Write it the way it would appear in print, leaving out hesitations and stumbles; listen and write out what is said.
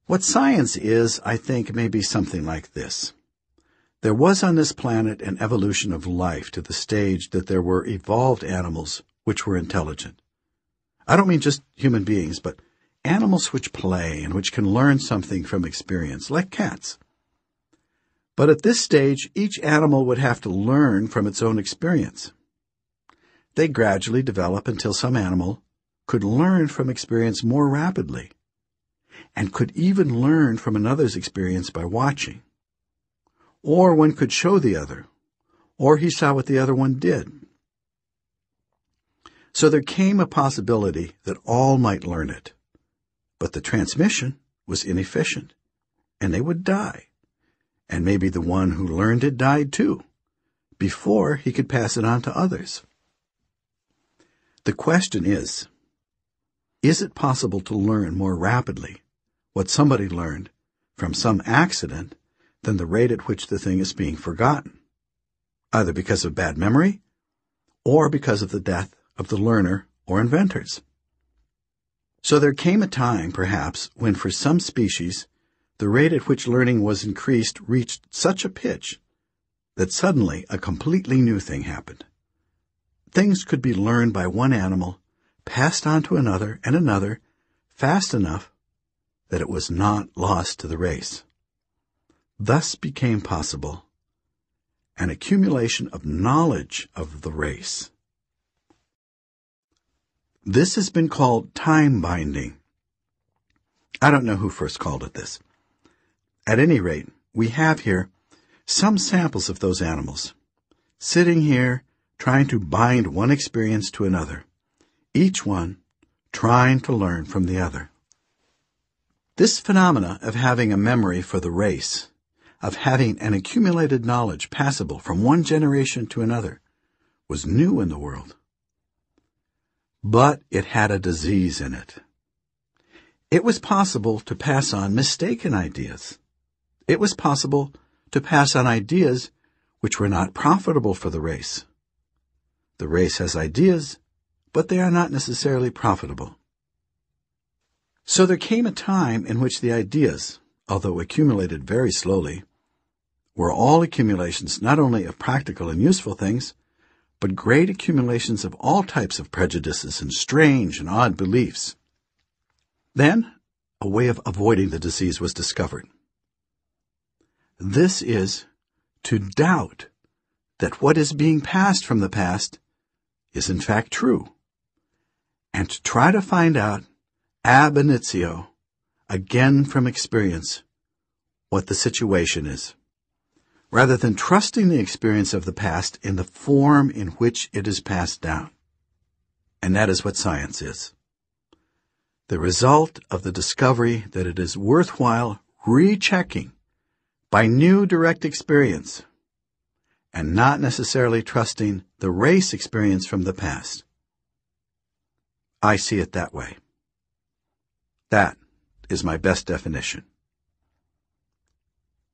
What science is, I think, may be something like this. There was on this planet an evolution of life to the stage that there were evolved animals which were intelligent. I don't mean just human beings, but animals which play and which can learn something from experience, like cats. But at this stage, each animal would have to learn from its own experience. They gradually develop until some animal could learn from experience more rapidly, and could even learn from another's experience by watching. Or one could show the other, or he saw what the other one did. So there came a possibility that all might learn it, but the transmission was inefficient, and they would die. And maybe the one who learned it died too, before he could pass it on to others. The question is it possible to learn more rapidly what somebody learned from some accident than the rate at which the thing is being forgotten, either because of bad memory or because of the death of the learner or inventors? So there came a time, perhaps, when for some species the rate at which learning was increased reached such a pitch that suddenly a completely new thing happened. Things could be learned by one animal, passed on to another and another, fast enough that it was not lost to the race. Thus became possible an accumulation of knowledge of the race. This has been called time binding. I don't know who first called it this. At any rate, we have here some samples of those animals, sitting here trying to bind one experience to another, each one trying to learn from the other. This phenomena of having a memory for the race, of having an accumulated knowledge passable from one generation to another, was new in the world. But it had a disease in it. It was possible to pass on mistaken ideas. It was possible to pass on ideas which were not profitable for the race. The race has ideas, but they are not necessarily profitable. So there came a time in which the ideas, although accumulated very slowly, were all accumulations not only of practical and useful things, but great accumulations of all types of prejudices and strange and odd beliefs. Then a way of avoiding the disease was discovered. This is to doubt that what is being passed from the past is in fact true, and to try to find out ab initio, again from experience, what the situation is, rather than trusting the experience of the past in the form in which it is passed down. And that is what science is. The result of the discovery that it is worthwhile rechecking by new direct experience, and not necessarily trusting the race experience from the past. I see it that way. That is my best definition.